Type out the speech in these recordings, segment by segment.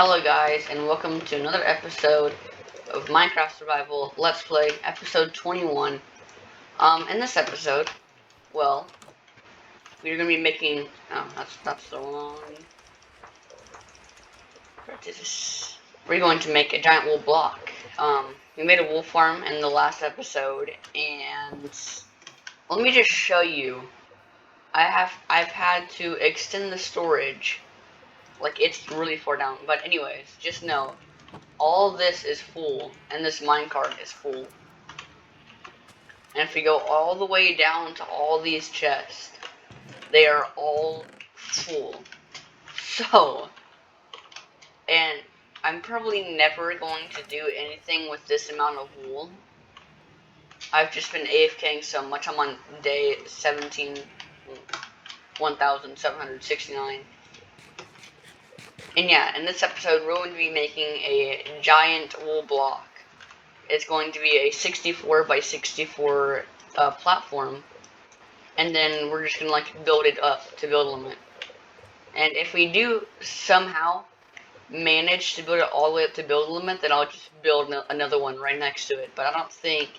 Hello guys, and welcome to another episode of Minecraft Survival Let's Play, episode 21. In this episode, well, we're gonna be making, that's the wrong, we're going to make a giant wool block. We made a wool farm in the last episode, and let me just show you, I've had to extend the storage, like it's really far down, but anyways, just know, all this is full, and this minecart is full. And if we go all the way down to all these chests, they are all full. So, and I'm probably never going to do anything with this amount of wool. I've just been AFKing so much. I'm on day 1769. And yeah, in this episode, we're going to be making a giant wool block. It's going to be a 64 by 64 platform, and then we're just gonna build it up to build limit. And if we do somehow manage to build it all the way up to build limit, then I'll just build another one right next to it. But I don't think,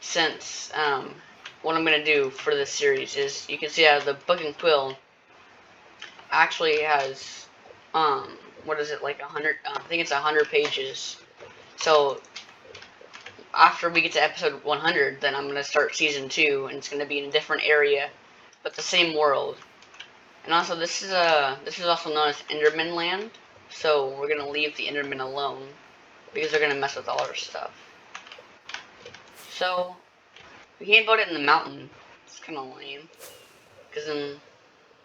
since what I'm gonna do for this series is, you can see the book and quill actually has what is it, like 100? I think it's 100 pages. So after we get to episode 100, then I'm going to start season 2, and it's going to be in a different area, but the same world. And also, this is also known as Enderman Land, so we're going to leave the Endermen alone, because they're going to mess with all our stuff. So, we can't build it in the mountain. It's kind of lame, because then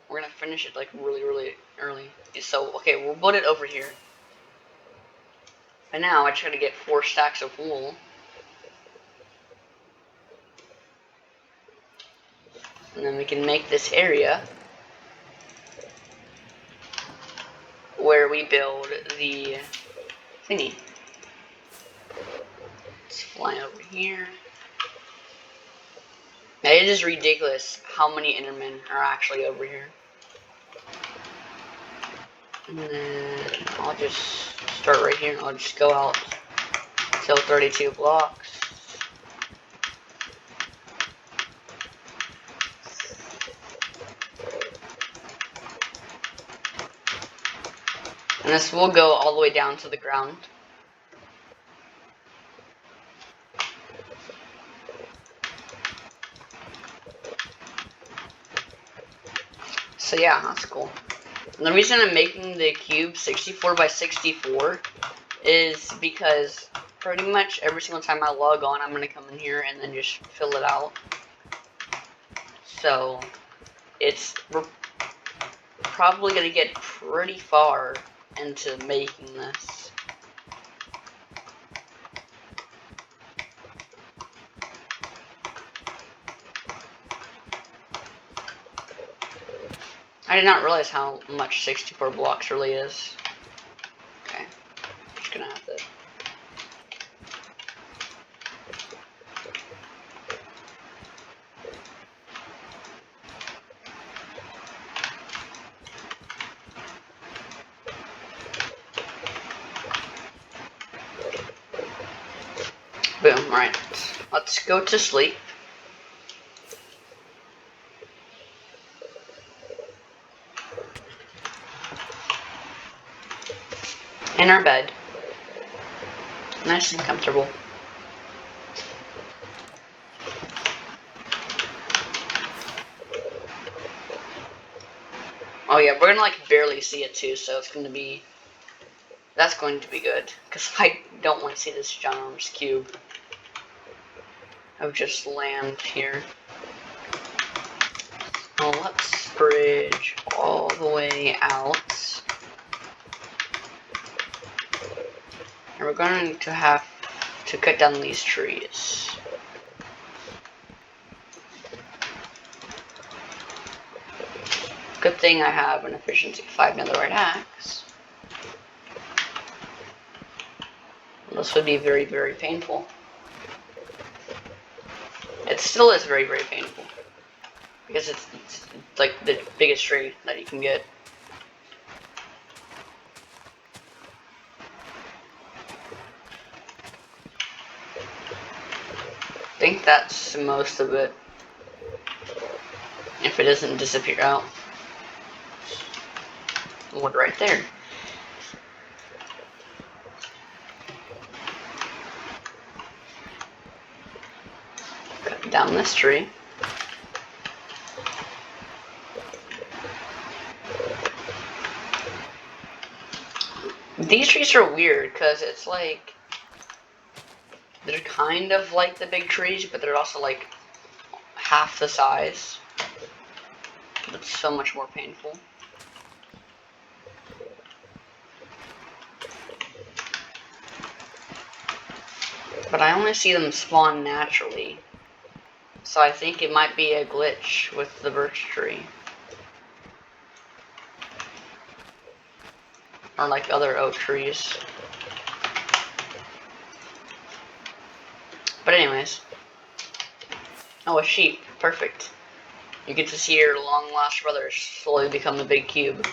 we're going to finish it, really, really early. So, okay, we'll build it over here. And now, I try to get 4 stacks of wool. And then we can make this area where we build the thingy. Let's fly over here. Now, it is ridiculous how many Endermen are actually over here. And then I'll just start right here. I'll just go out till 32 blocks. And this will go all the way down to the ground. So yeah, that's cool. And the reason I'm making the cube 64 by 64 is because pretty much every single time I log on, I'm going to come in here and then just fill it out. So we're probably going to get pretty far into making this. I did not realize how much 64 blocks really is. Okay, I'm just gonna have to. Boom, alright. Let's go to sleep. In our bed. Nice and comfortable. Oh yeah, we're gonna barely see it too, so it's gonna be, that's going to be good, because I don't want to see this ginormous cube of just land here. Well, let's bridge all the way out. And we're going to have to cut down these trees. Good thing I have an efficiency 5 netherite axe. This would be very, very painful. It still is very, very painful. Because it's like the biggest tree that you can get. think that's most of it. If it doesn't disappear out. Wood right there. Cut down this tree. These trees are weird because it's like they're kind of like the big trees, but they're also like half the size. It's so much more painful. But I only see them spawn naturally. So I think it might be a glitch with the birch tree. Or like other oak trees. But anyways. Oh, a sheep. Perfect. You get to see your long lost brothers slowly become a big cube.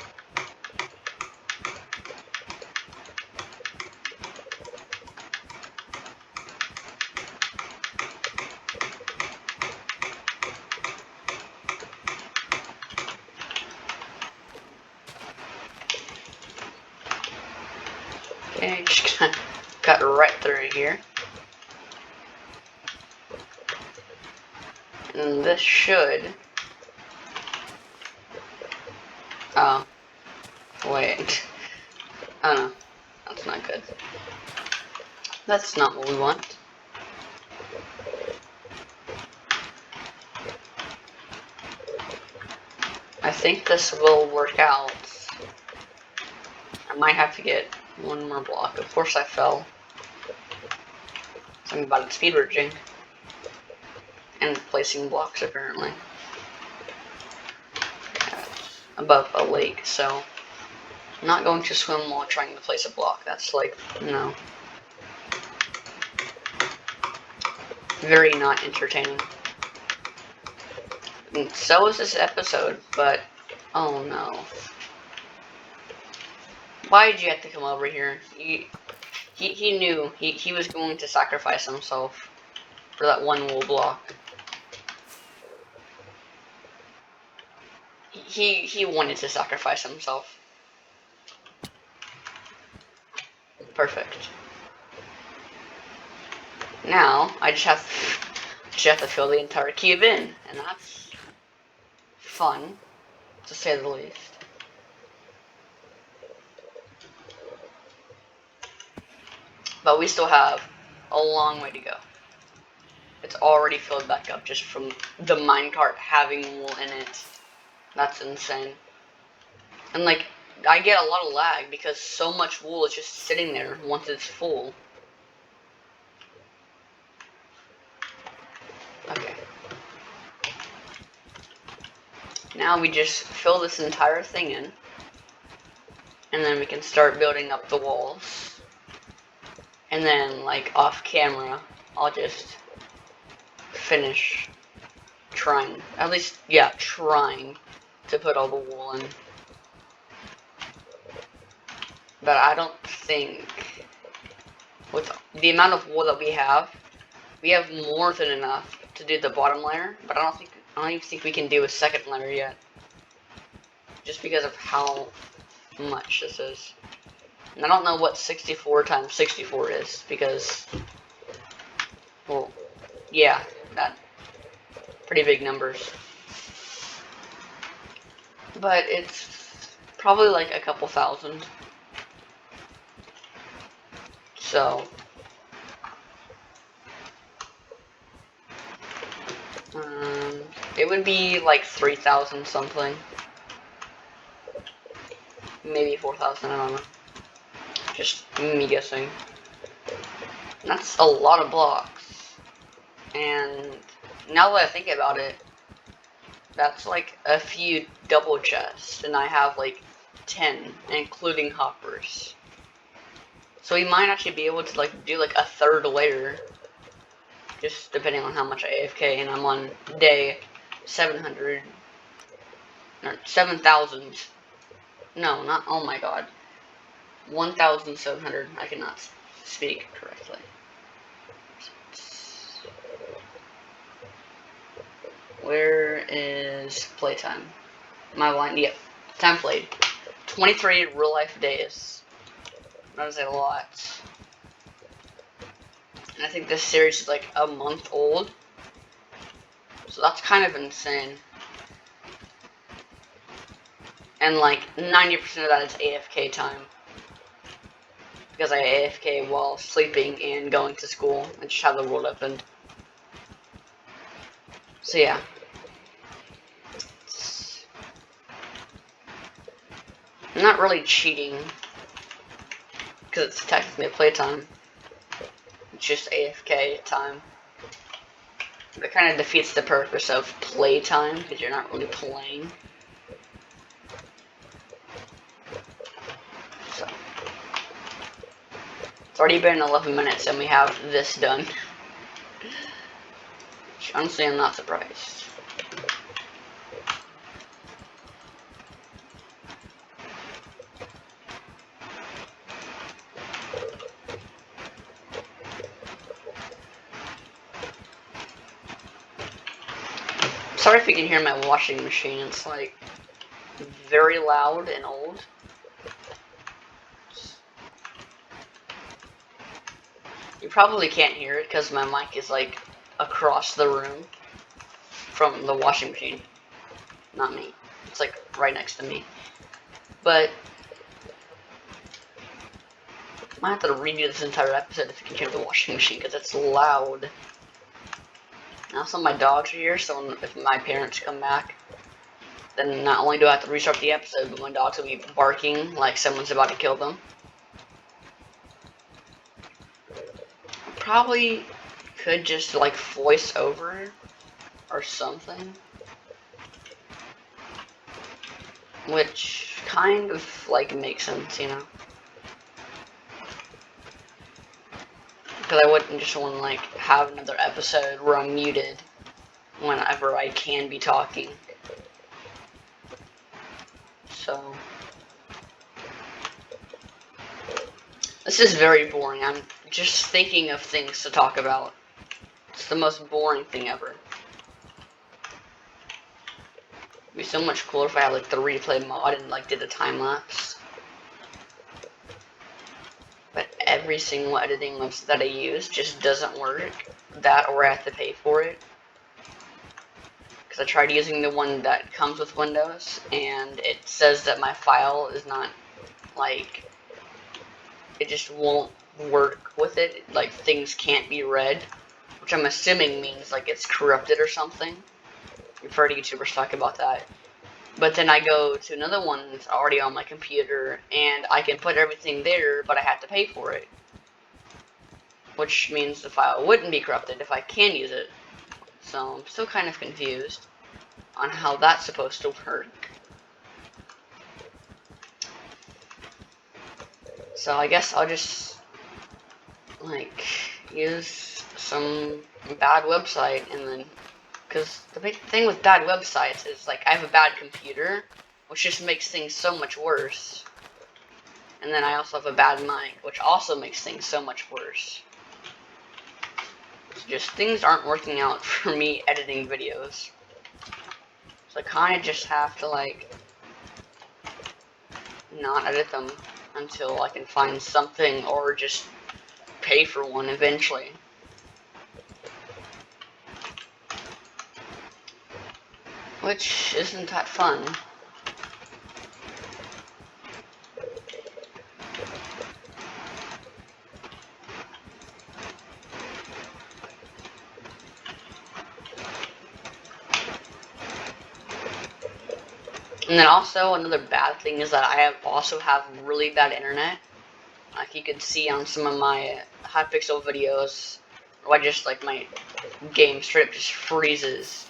Okay, just kind of cut right through here. And this should... Oh. Wait. Oh no. That's not good. That's not what we want. I think this will work out. I might have to get one more block. Of course I fell. Something about it speed bridging. And placing blocks apparently. Above a lake, so I'm not going to swim while trying to place a block. That's like, no. Very not entertaining. And so is this episode, but oh no. Why did you have to come over here? He knew he was going to sacrifice himself for that one wool block. He wanted to sacrifice himself. Perfect. Now I just have to fill the entire cube in, and that's fun, to say the least. But we still have a long way to go. It's already filled back up just from the minecart having wool in it. That's insane. And like, I get a lot of lag because so much wool is just sitting there once it's full. Okay. Now we just fill this entire thing in. And then we can start building up the walls. And then, like, off camera, I'll just finish trying. At least, yeah, trying to put all the wool in. But I don't think, with the amount of wool that we have more than enough to do the bottom layer. But I don't even think we can do a second layer yet. Just because of how much this is. And I don't know what 64 times 64 is, because, well, yeah, that, pretty big numbers. But it's probably like a couple thousand. So, it would be like 3,000 something. Maybe 4,000, I don't know. Just me guessing. And that's a lot of blocks. And now that I think about it, that's like a few double chests, and I have like 10, including hoppers. So we might actually be able to like do like a third layer, just depending on how much I AFK, and I'm on day 700, or 7,000. No, not, oh my god. 1,700, I cannot speak correctly. Where is playtime? My line, yep. Time played. 23 real life days. That is a lot. And I think this series is like a month old. So that's kind of insane. And like 90% of that is AFK time. Because I AFK while sleeping and going to school and just have the world opened. So yeah. I'm not really cheating. Because it's technically playtime. It's just AFK time. It kind of defeats the purpose of playtime because you're not really playing. So it's already been 11 minutes and we have this done. Which, honestly, I'm not surprised. Sorry if you can hear my washing machine. It's like very loud and old. You probably can't hear it because my mic is like across the room from the washing machine. Not me. It's like right next to me. But I might have to redo this entire episode if you can hear the washing machine because it's loud. Also, my dogs are here, so if my parents come back, then not only do I have to restart the episode, but my dogs will be barking like someone's about to kill them. Probably could just like voice over or something, which kind of like makes sense, you know, because I wouldn't just want to like have another episode where I'm muted whenever I can be talking. So this is very boring. I'm just thinking of things to talk about. It's the most boring thing ever. It'd be so much cooler if I had like the replay mod and like did a time lapse. But every single editing website that I use just doesn't work. That or I have to pay for it. Because I tried using the one that comes with Windows and it says that my file is not like, it just won't work with it. Like things can't be read. Which I'm assuming means like it's corrupted or something. You've heard YouTubers talk about that. But then I go to another one that's already on my computer, and I can put everything there, but I have to pay for it. Which means the file wouldn't be corrupted if I can use it. So I'm still kind of confused on how that's supposed to work. So I guess I'll just, like, use some bad website and then, because the big thing with bad websites is, like, I have a bad computer, which just makes things so much worse. And then I also have a bad mic, which also makes things so much worse. Just things aren't working out for me editing videos. So I kind of just have to, like, not edit them until I can find something or just pay for one eventually. Which isn't that fun. And then also another bad thing is that I also have really bad internet. Like you can see on some of my Hypixel videos, or I just like my game straight up just freezes.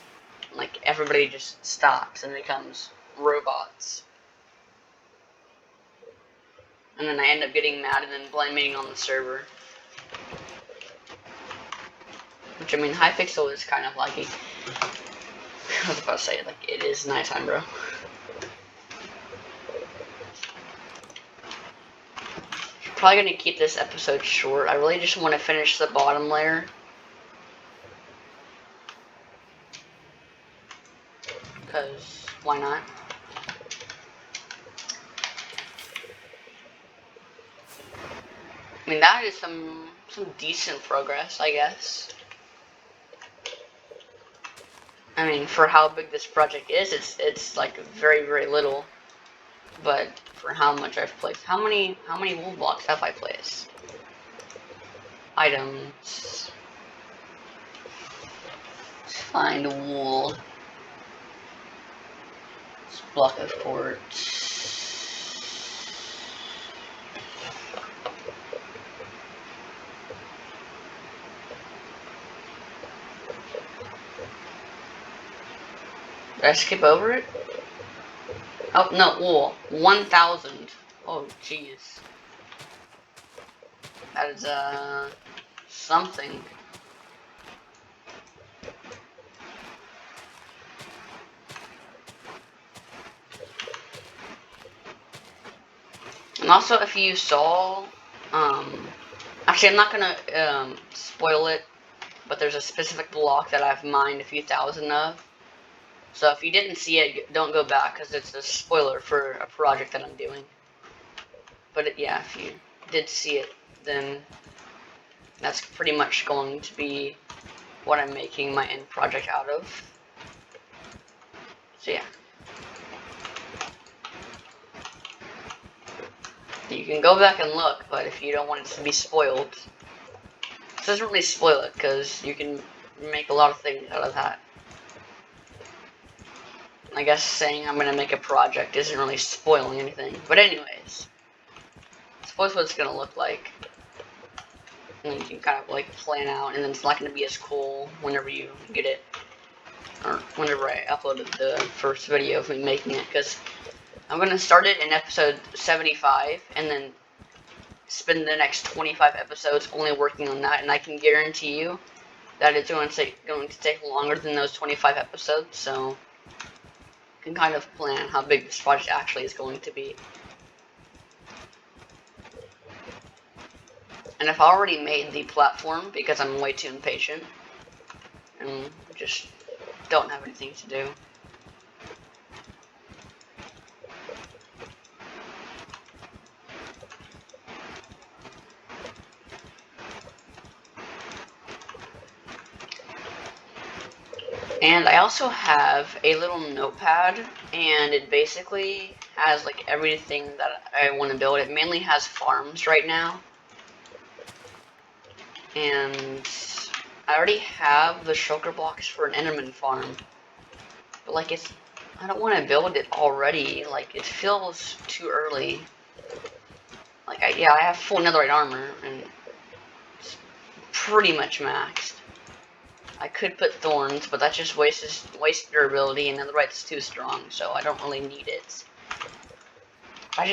Like everybody just stops and becomes robots. And then I end up getting mad and then blaming on the server. Which, I mean, Hypixel is kind of laggy. I was about to say, like, it is nighttime, bro. Probably gonna keep this episode short. I really just want to finish the bottom layer. Why not? I mean, that is some decent progress, I guess. I mean, for how big this project is, it's like very, very little. But for how much I've placed, how many wool blocks have I placed? Items. Let's find wool. Block of quartz. Did I skip over it? Oh, no, wool. 1,000. Oh, jeez. That is, something. And also, if you saw, actually, I'm not gonna, spoil it, but there's a specific block that I've mined a few thousand of. So if you didn't see it, don't go back, because it's a spoiler for a project that I'm doing. But yeah, if you did see it, then that's pretty much going to be what I'm making my end project out of. So yeah. You can go back and look, but if you don't want it to be spoiled, it doesn't really spoil it, because you can make a lot of things out of that. I guess saying I'm going to make a project isn't really spoiling anything. But anyways, spoils what it's going to look like. And then you can kind of like plan out, and then it's not going to be as cool whenever you get it. Or whenever I uploaded the first video of me making it, because I'm going to start it in episode 75, and then spend the next 25 episodes only working on that, and I can guarantee you that it's going to take longer than those 25 episodes, so you can kind of plan how big this project actually is going to be. And I've already made the platform because I'm way too impatient and just don't have anything to do. And I also have a little notepad, and it basically has like everything that I want to build. It mainly has farms right now, and I already have the shulker blocks for an Enderman farm, but like I don't want to build it already. Like it feels too early. Like I have full netherite armor, and it's pretty much maxed. I could put thorns, but that just wastes durability, and netherite's too strong, so I don't really need it. I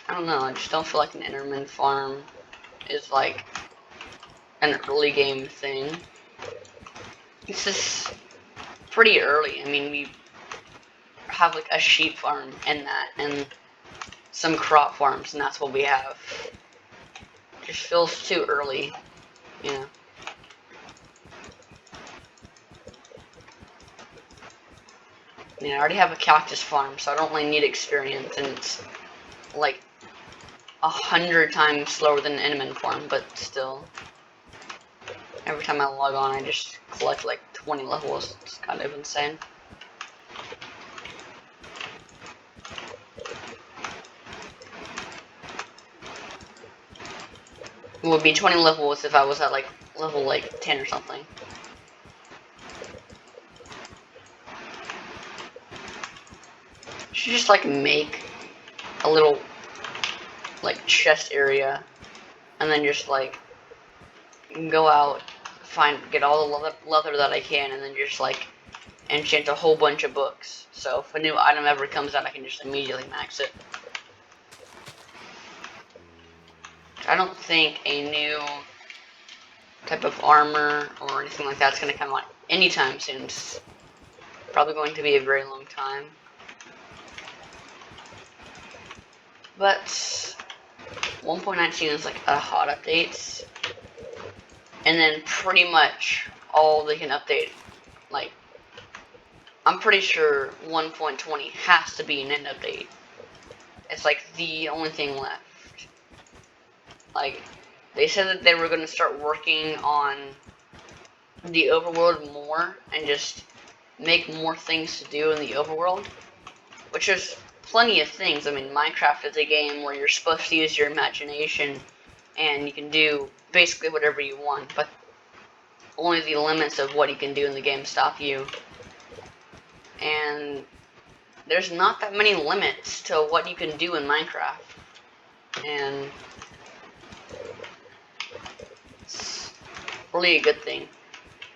don't know, I just don't feel like an Enderman farm is like an early game thing. This is pretty early. I mean, we have like a sheep farm and that, and some crop farms, and that's what we have. It just feels too early, you know. I already have a cactus farm, so I don't really need experience, and it's like 100 times slower than an Enderman farm, but still. Every time I log on, I just collect like 20 levels. It's kind of insane. It would be 20 levels if I was at like level like 10 or something. Should just like make a little like chest area, and then just like go out, get all the leather that I can, and then just like enchant a whole bunch of books. So if a new item ever comes out, I can just immediately max it. I don't think a new type of armor or anything like that's going to come out anytime soon. It's probably going to be a very long time. But 1.19 is like a hot update, and then pretty much all they can update, like I'm pretty sure 1.20 has to be an end update. It's like the only thing left. Like, they said that they were going to start working on the overworld more and just make more things to do in the overworld, which is plenty of things. I mean, Minecraft is a game where you're supposed to use your imagination and you can do basically whatever you want, but only the limits of what you can do in the game stop you. And there's not that many limits to what you can do in Minecraft. And it's really a good thing.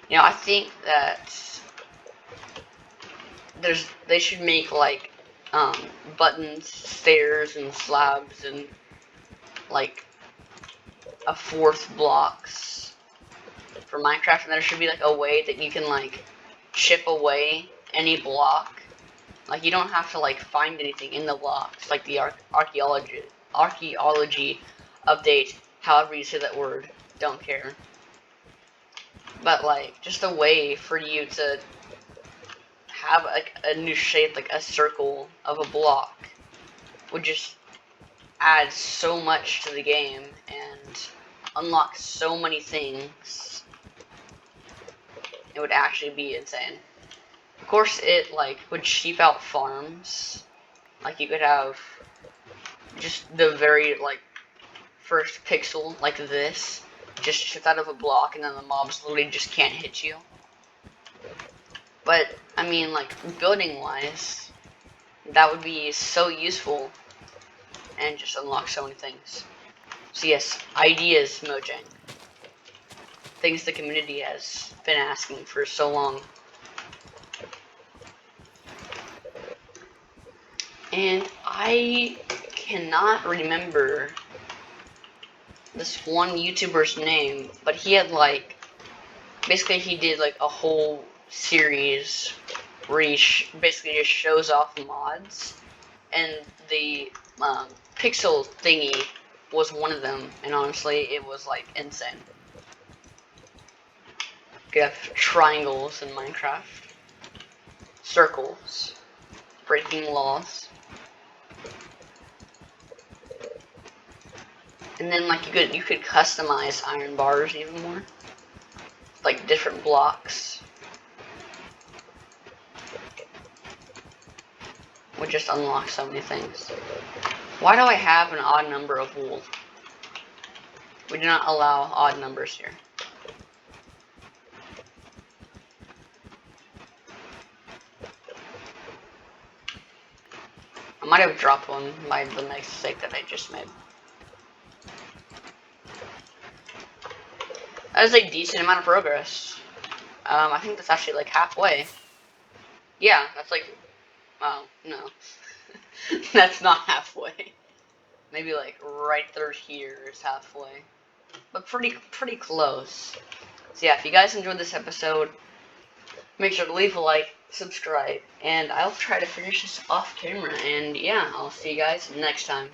You know, I think that they should make like buttons, stairs, and slabs, and like a fourth blocks for Minecraft, and there should be like a way that you can like chip away any block. Like, you don't have to like find anything in the blocks, like the archaeology update, however you say that word, don't care. But like, just a way for you to have like a new shape, like a circle of a block, would just add so much to the game and unlock so many things. It would actually be insane. Of course, it like would cheap out farms. Like, you could have just the very like first pixel like this, just shipped out of a block, and then the mobs literally just can't hit you. But I mean, like, building wise, that would be so useful and just unlock so many things. So yes, ideas, Mojang. Things the community has been asking for so long. And I cannot remember this one YouTuber's name, but he had like, basically he did like a whole series where he basically just shows off mods, and the pixel thingy was one of them, and honestly it was like insane. You have triangles in Minecraft, circles, breaking laws, and then like you could customize iron bars even more, like different blocks. Would just unlock so many things. Why do I have an odd number of wool? We do not allow odd numbers here. I might have dropped one by the mistake that I just made. That is a decent amount of progress. I think that's actually like halfway. Yeah, that's like, well, no. That's not halfway. Maybe like right there here is halfway. But pretty close. So yeah, if you guys enjoyed this episode, make sure to leave a like, subscribe, and I'll try to finish this off camera. And yeah, I'll see you guys next time.